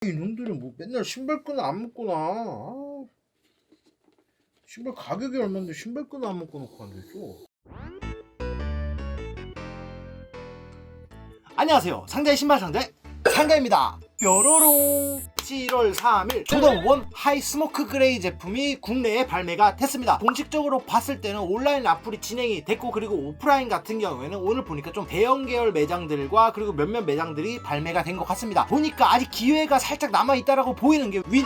이놈들은 뭐 맨날 신발끈을 안 묶구나. 신발 가격이 얼마인데 신발끈을 안 묶어놓고 앉아있어. 안녕하세요, 상자의 신발 상자의 상자입니다. 뾰로롱. 7월 3일 조던 1 하이 스모크 그레이 제품이 국내에 발매가 됐습니다. 공식적으로 봤을 때는 온라인 라플이 진행이 됐고, 그리고 오프라인 같은 경우에는 오늘 보니까 좀 대형 계열 매장들과 그리고 몇몇 매장들이 발매가 된 것 같습니다. 보니까 아직 기회가 살짝 남아있다라고 보이는 게 윈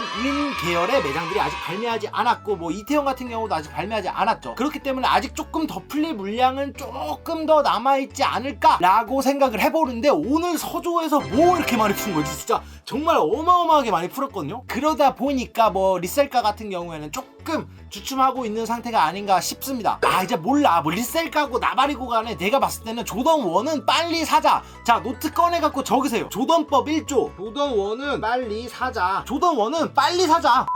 계열의 매장들이 아직 발매하지 않았고, 뭐 이태원 같은 경우도 아직 발매하지 않았죠. 그렇기 때문에 아직 조금 더 풀릴 물량은 조금 더 남아있지 않을까라고 생각을 해보는데, 오늘 서조에서 뭐 이렇게 많이 푼 거지? 진짜 정말 어마어마하게 많이 풀었거든요. 그러다 보니까 뭐 리셀가 같은 경우에는 조금 주춤하고 있는 상태가 아닌가 싶습니다. 이제 몰라, 뭐 리셀가고 나발이고 간에 내가 봤을 때는 조던 1은 빨리 사자. 자, 노트 꺼내갖고 적으세요. 조던법 1조 조던 1은 빨리 사자. 조던 1은 빨리 사자.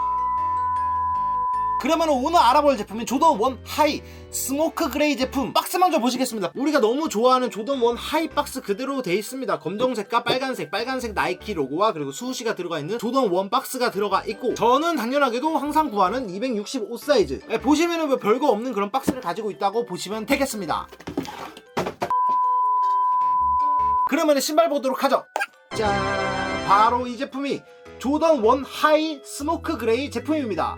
그러면 오늘 알아볼 제품은 조던 1 하이 스모크 그레이 제품 박스 먼저 보시겠습니다. 우리가 너무 좋아하는 조던 1 하이 박스 그대로 돼 있습니다. 검정색과 빨간색 나이키 로고와 그리고 수시가 들어가 있는 조던 1 박스가 들어가 있고, 저는 당연하게도 항상 구하는 265 사이즈. 보시면은 뭐 별거 없는 그런 박스를 가지고 있다고 보시면 되겠습니다. 그러면 신발 보도록 하죠. 짠, 바로 이 제품이 조던 1 하이 스모크 그레이 제품입니다.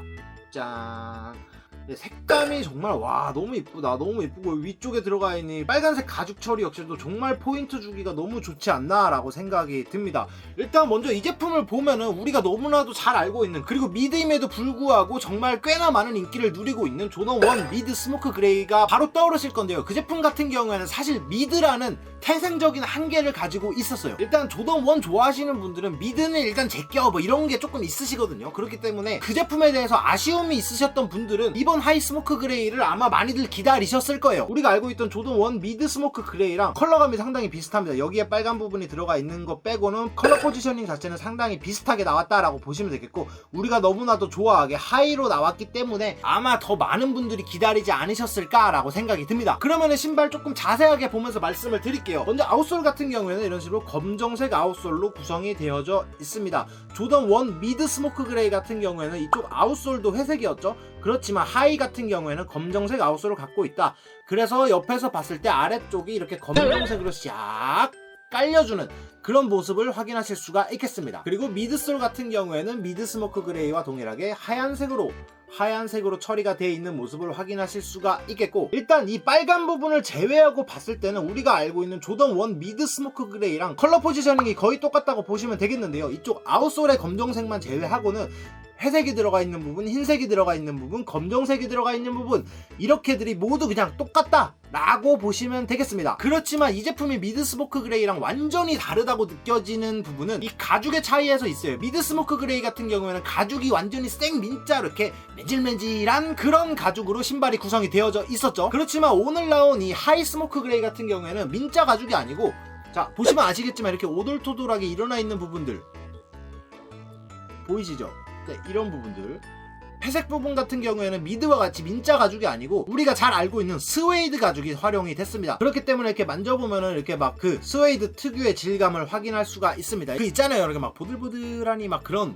짠. 색감이 정말 너무 이쁘다. 너무 이쁘고, 위쪽에 들어가 있는 빨간색 가죽 처리 역시도 정말 포인트 주기가 너무 좋지 않나 라고 생각이 듭니다. 일단 먼저 이 제품을 보면은 우리가 너무나도 잘 알고 있는, 그리고 미드임에도 불구하고 정말 꽤나 많은 인기를 누리고 있는 조던 1 미드 스모크 그레이가 바로 떠오르실 건데요. 그 제품 같은 경우에는 사실 미드라는 태생적인 한계를 가지고 있었어요. 일단 조던 1 좋아하시는 분들은 미드는 일단 제껴 뭐 이런 게 조금 있으시거든요. 그렇기 때문에 그 제품에 대해서 아쉬움이 있으셨던 분들은 이번 하이 스모크 그레이를 아마 많이들 기다리셨을 거예요. 우리가 알고 있던 조던 1 미드 스모크 그레이랑 컬러감이 상당히 비슷합니다. 여기에 빨간 부분이 들어가 있는 거 빼고는 컬러 포지셔닝 자체는 상당히 비슷하게 나왔다라고 보시면 되겠고, 우리가 너무나도 좋아하게 하이로 나왔기 때문에 아마 더 많은 분들이 기다리지 않으셨을까라고 생각이 듭니다. 그러면은 신발 조금 자세하게 보면서 말씀을 드릴게요. 먼저 아웃솔 같은 경우에는 이런 식으로 검정색 아웃솔로 구성이 되어져 있습니다. 조던 1 미드 스모크 그레이 같은 경우에는 이쪽 아웃솔도 회색이었죠. 그렇지만 하이 같은 경우에는 검정색 아웃솔을 갖고 있다. 그래서 옆에서 봤을 때 아래쪽이 이렇게 검정색으로 쫙 깔려주는 그런 모습을 확인하실 수가 있겠습니다. 그리고 미드솔 같은 경우에는 미드 스모크 그레이와 동일하게 하얀색으로 처리가 되어 있는 모습을 확인하실 수가 있겠고, 일단 이 빨간 부분을 제외하고 봤을 때는 우리가 알고 있는 조던 1 미드 스모크 그레이랑 컬러 포지셔닝이 거의 똑같다고 보시면 되겠는데요. 이쪽 아웃솔의 검정색만 제외하고는 회색이 들어가 있는 부분, 흰색이 들어가 있는 부분, 검정색이 들어가 있는 부분, 이렇게들이 모두 그냥 똑같다 라고 보시면 되겠습니다. 그렇지만 이 제품이 미드 스모크 그레이랑 완전히 다르다고 느껴지는 부분은 이 가죽의 차이에서 있어요. 미드 스모크 그레이 같은 경우에는 가죽이 완전히 생민자로 이렇게 맨질맨질한 그런 가죽으로 신발이 구성이 되어져 있었죠. 그렇지만 오늘 나온 이 하이 스모크 그레이 같은 경우에는 민자 가죽이 아니고, 자 보시면 아시겠지만 이렇게 오돌토돌하게 일어나 있는 부분들 보이시죠? 네, 이런 부분들, 회색 부분 같은 경우에는 미드와 같이 민자 가죽이 아니고 우리가 잘 알고 있는 스웨이드 가죽이 활용이 됐습니다. 그렇기 때문에 이렇게 만져보면은 이렇게 막 그 스웨이드 특유의 질감을 확인할 수가 있습니다. 그 있잖아요, 이렇게 막 보들보들하니 막 그런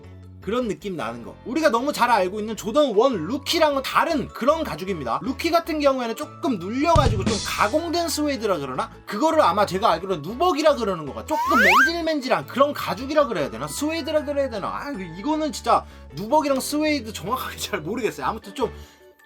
느낌 나는 거. 우리가 너무 잘 알고 있는 조던 1 루키랑은 다른 그런 가죽입니다. 루키 같은 경우에는 조금 눌려가지고 좀 가공된 스웨이드라 그러나, 그거를 아마 제가 알기로는 누벅이라 그러는 거가 조금 맨질맨질한 그런 가죽이라 그래야 되나, 스웨이드라 그래야 되나, 이거는 진짜 누벅이랑 스웨이드 정확하게 잘 모르겠어요. 아무튼 좀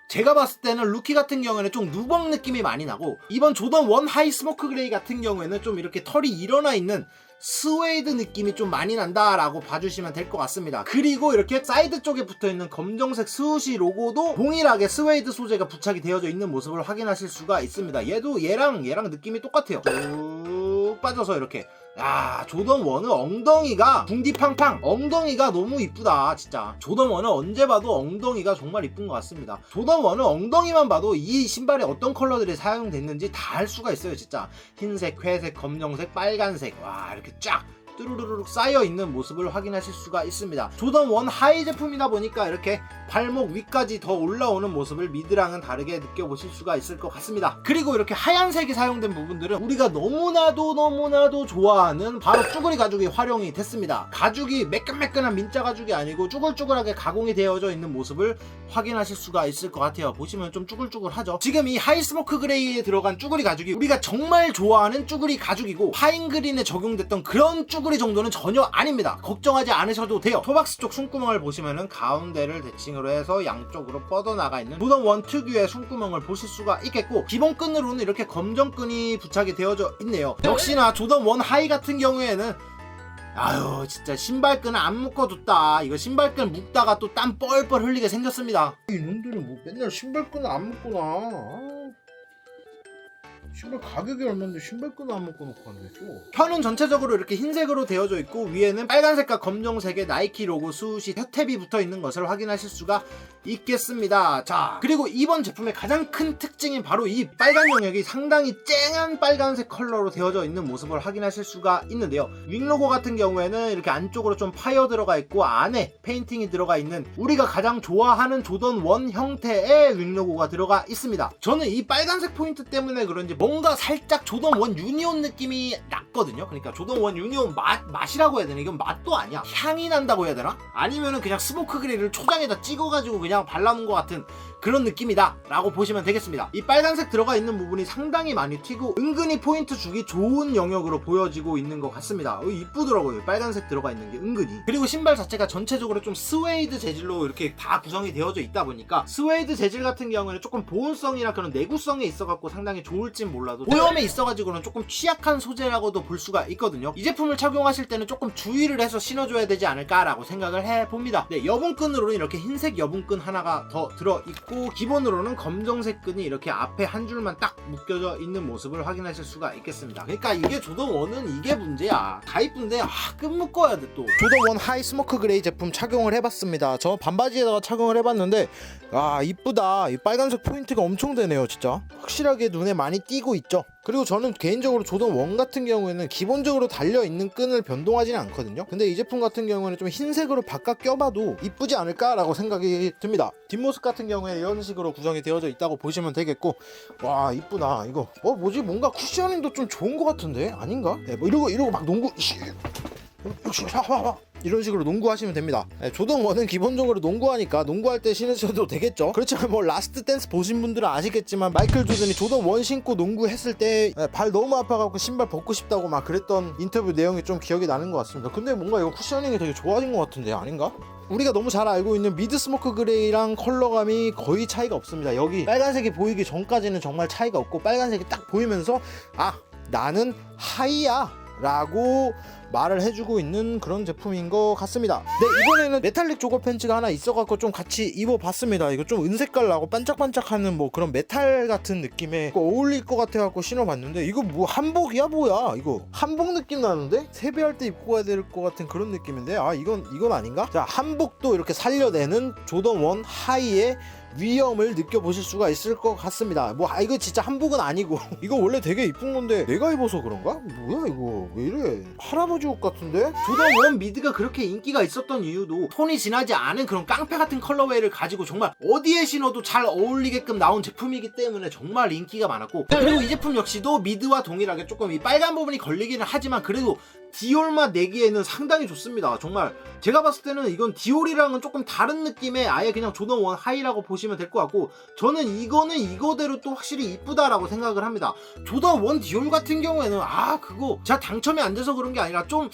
제가 봤을 때는 루키 같은 경우에는 좀 누벅 느낌이 많이 나고, 이번 조던 1 하이 스모크 그레이 같은 경우에는 좀 이렇게 털이 일어나 있는 스웨이드 느낌이 좀 많이 난다라고 봐주시면 될 것 같습니다. 그리고 이렇게 사이드 쪽에 붙어있는 검정색 스우시 로고도 동일하게 스웨이드 소재가 부착이 되어져 있는 모습을 확인하실 수가 있습니다. 얘도 얘랑 느낌이 똑같아요. 쭉 빠져서 이렇게. 야, 조던 1은 엉덩이가 궁디팡팡, 엉덩이가 너무 이쁘다 진짜. 조던 1은 언제 봐도 엉덩이가 정말 이쁜 것 같습니다. 조던 1은 엉덩이만 봐도 이 신발에 어떤 컬러들이 사용됐는지 다 알 수가 있어요 진짜. 흰색, 회색, 검정색, 빨간색, 와 이렇게 쫙 뚜루루룩 쌓여 있는 모습을 확인하실 수가 있습니다. 조던 1 하이 제품이다 보니까 이렇게 발목 위까지 더 올라오는 모습을 미드랑은 다르게 느껴보실 수가 있을 것 같습니다. 그리고 이렇게 하얀색이 사용된 부분들은 우리가 너무나도 좋아하는 바로 쭈구리 가죽이 활용이 됐습니다. 가죽이 매끈매끈한 민자 가죽이 아니고 쭈글쭈글하게 가공이 되어져 있는 모습을 확인하실 수가 있을 것 같아요. 보시면 좀 쭈글쭈글하죠. 지금 이 하이 스모크 그레이에 들어간 쭈구리 가죽이 우리가 정말 좋아하는 쭈구리 가죽이고 파인그린에 적용됐던 그런 쭈구리 정도는 전혀 아닙니다. 걱정하지 않으셔도 돼요. 토박스 쪽 숨구멍을 보시면은 가운데를 대칭으로 해서 양쪽으로 뻗어나가 있는 조던 1 특유의 숨구멍을 보실 수가 있겠고, 기본 끈으로는 이렇게 검정 끈이 부착이 되어져 있네요. 역시나 조던 1 하이 같은 경우에는 아유 진짜 신발끈을 안 묶어뒀다. 이거 신발끈 묶다가 또 땀 뻘뻘 흘리게 생겼습니다. 이놈들은 뭐 맨날 신발끈을 안 묶구나. 신발 가격이 얼마인데 신발끈을 안 묶어놓고 안 되죠? 편은 전체적으로 이렇게 흰색으로 되어져 있고 위에는 빨간색과 검정색의 나이키 로고 수시 혀탭이 붙어있는 것을 확인하실 수가 있겠습니다. 자, 그리고 이번 제품의 가장 큰 특징인 바로 이 빨간 영역이 상당히 쨍한 빨간색 컬러로 되어져 있는 모습을 확인하실 수가 있는데요. 윙 로고 같은 경우에는 이렇게 안쪽으로 좀 파여 들어가 있고 안에 페인팅이 들어가 있는 우리가 가장 좋아하는 조던 1 형태의 윙 로고가 들어가 있습니다. 저는 이 빨간색 포인트 때문에 그런지 뭔가 살짝 조던 1 유니온 느낌이 났거든요. 그러니까 조던 1 유니온 맛이라고 해야 되나? 이건 맛도 아니야. 향이 난다고 해야 되나? 아니면은 그냥 스모크 그레이를 초장에다 찍어가지고 그냥 발라놓은 것 같은 그런 느낌이다 라고 보시면 되겠습니다. 이 빨간색 들어가 있는 부분이 상당히 많이 튀고 은근히 포인트 주기 좋은 영역으로 보여지고 있는 것 같습니다. 이쁘더라고요. 빨간색 들어가 있는 게 은근히. 그리고 신발 자체가 전체적으로 좀 스웨이드 재질로 이렇게 다 구성이 되어져 있다 보니까 스웨이드 재질 같은 경우에는 조금 보온성이나 그런 내구성에 있어갖고 상당히 좋을진 몰라도 오염에 있어가지고는 조금 취약한 소재라고도 볼 수가 있거든요. 이 제품을 착용하실 때는 조금 주의를 해서 신어줘야 되지 않을까라고 생각을 해봅니다. 네, 여분끈으로는 이렇게 흰색 여분끈 하나가 더 들어있고 기본으로는 검정색 끈이 이렇게 앞에 한 줄만 딱 묶여져 있는 모습을 확인하실 수가 있겠습니다. 그러니까 이게 조던 1은 이게 문제야. 다 이쁜데 끈 묶어야 돼 또. 조던 1 하이 스모크 그레이 제품 착용을 해봤습니다. 저 반바지에다가 착용을 해봤는데 이쁘다. 이 빨간색 포인트가 엄청 되네요. 진짜 확실하게 눈에 많이 띄고 있죠. 그리고 저는 개인적으로 조던 1 같은 경우에는 기본적으로 달려있는 끈을 변동하지는 않거든요. 근데 이 제품 같은 경우에는 좀 흰색으로 바깥 껴봐도 이쁘지 않을까라고 생각이 듭니다. 뒷모습 같은 경우에 이런 식으로 구성이 되어져 있다고 보시면 되겠고, 와 이쁘다. 이거 뭐지? 뭔가 쿠셔닝도 좀 좋은 것 같은데? 아닌가? 네, 뭐 이러고 막 농구 이런 식으로 농구하시면 됩니다. 네, 조던 1은 기본적으로 농구하니까 농구할 때 신으셔도 되겠죠. 그렇지만 뭐 라스트 댄스 보신 분들은 아시겠지만 마이클 조던이 조던 1 신고 농구했을 때 발 너무 아파갖고 신발 벗고 싶다고 막 그랬던 인터뷰 내용이 좀 기억이 나는 것 같습니다. 근데 뭔가 이거 쿠셔닝이 되게 좋아진 것 같은데 아닌가? 우리가 너무 잘 알고 있는 미드 스모크 그레이랑 컬러감이 거의 차이가 없습니다. 여기 빨간색이 보이기 전까지는 정말 차이가 없고 빨간색이 딱 보이면서 나는 하이야 라고 말을 해주고 있는 그런 제품인 것 같습니다. 네, 이번에는 메탈릭 조거 팬츠가 하나 있어갖고 좀 같이 입어봤습니다. 이거 좀 은색깔 나고 반짝반짝하는 뭐 그런 메탈 같은 느낌에 어울릴 것 같아갖고 신어봤는데 이거 뭐 한복이야 뭐야? 이거 한복 느낌 나는데? 세배할 때 입고 가야 될 것 같은 그런 느낌인데 이건 아닌가? 자, 한복도 이렇게 살려내는 조던 1 하이의 위험을 느껴보실 수가 있을 것 같습니다. 이거 진짜 한복은 아니고 이거 원래 되게 이쁜 건데 내가 입어서 그런가? 뭐야 이거 왜 이래? 할아버지 옷 같은데? 조던 1 미드가 그렇게 인기가 있었던 이유도 톤이 진하지 않은 그런 깡패 같은 컬러웨이를 가지고 정말 어디에 신어도 잘 어울리게끔 나온 제품이기 때문에 정말 인기가 많았고, 그리고 이 제품 역시도 미드와 동일하게 조금 이 빨간 부분이 걸리기는 하지만 그래도 디올 맛 내기에는 상당히 좋습니다. 정말 제가 봤을 때는 이건 디올이랑은 조금 다른 느낌의 아예 그냥 조던 1 하이라고 보시면 될 것 같고, 저는 이거는 이거대로 또 확실히 이쁘다라고 생각을 합니다. 조던 1 디올 같은 경우에는 그거 제가 당첨이 안 돼서 그런 게 아니라 좀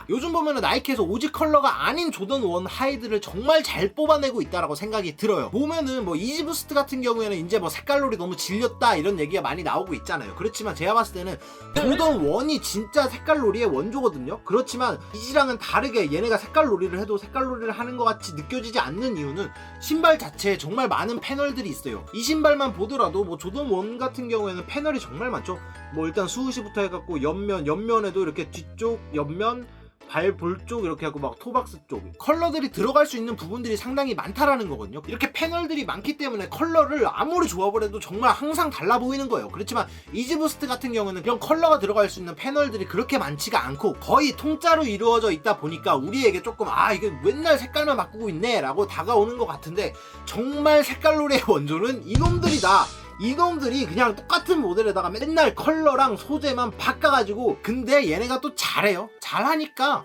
요즘 보면은 나이키에서 오지 컬러가 아닌 조던 1 하이들을 정말 잘 뽑아내고 있다라고 생각이 들어요. 보면은 뭐 이지부스트 같은 경우에는 이제 뭐 색깔놀이 너무 질렸다 이런 얘기가 많이 나오고 있잖아요. 그렇지만 제가 봤을 때는 조던 1이 진짜 색깔놀이의 원조거든요. 그렇지만 이지랑은 다르게 얘네가 색깔놀이를 해도 색깔놀이를 하는 것 같이 느껴지지 않는 이유는 신발 자체에 정말 많은 패널들이 있어요. 이 신발만 보더라도 뭐 조던 1 같은 경우에는 패널이 정말 많죠. 뭐 일단 수우시부터 해갖고 옆면에도 이렇게 뒤쪽 옆면 발볼 쪽 이렇게 하고 막 토박스 쪽 컬러들이 들어갈 수 있는 부분들이 상당히 많다라는 거거든요. 이렇게 패널들이 많기 때문에 컬러를 아무리 조합을 해도 정말 항상 달라 보이는 거예요. 그렇지만 이지부스트 같은 경우는 이런 컬러가 들어갈 수 있는 패널들이 그렇게 많지가 않고 거의 통짜로 이루어져 있다 보니까 우리에게 조금 이게 맨날 색깔만 바꾸고 있네 라고 다가오는 것 같은데, 정말 색깔놀이의 원조는 이놈들이다. 이놈들이 그냥 똑같은 모델에다가 맨날 컬러랑 소재만 바꿔가지고, 근데 얘네가 또 잘해요. 잘하니까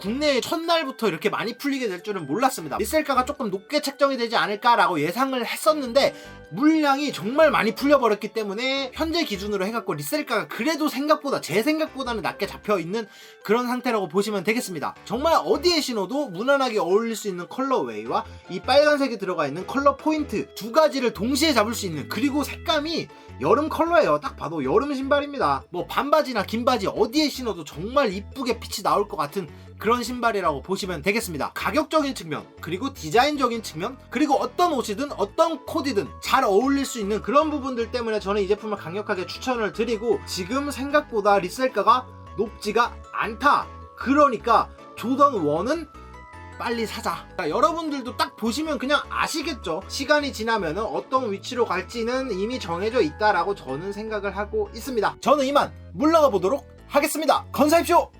국내에 첫날부터 이렇게 많이 풀리게 될 줄은 몰랐습니다. 리셀가가 조금 높게 책정이 되지 않을까라고 예상을 했었는데 물량이 정말 많이 풀려버렸기 때문에 현재 기준으로 해갖고 리셀가가 그래도 생각보다, 제 생각보다는 낮게 잡혀있는 그런 상태라고 보시면 되겠습니다. 정말 어디에 신어도 무난하게 어울릴 수 있는 컬러웨이와 이 빨간색이 들어가 있는 컬러 포인트 두 가지를 동시에 잡을 수 있는, 그리고 색감이 여름 컬러예요. 딱 봐도 여름 신발입니다. 뭐 반바지나 긴 바지 어디에 신어도 정말 이쁘게 핏이 나올 것 같은 그런 신발이라고 보시면 되겠습니다. 가격적인 측면, 그리고 디자인적인 측면, 그리고 어떤 옷이든 어떤 코디든 잘 어울릴 수 있는 그런 부분들 때문에 저는 이 제품을 강력하게 추천을 드리고, 지금 생각보다 리셀가가 높지가 않다. 그러니까 조던 1은 빨리 사자. 여러분들도 딱 보시면 그냥 아시겠죠? 시간이 지나면 어떤 위치로 갈지는 이미 정해져 있다라고 저는 생각을 하고 있습니다. 저는 이만 물러가 보도록 하겠습니다. 건사십시오.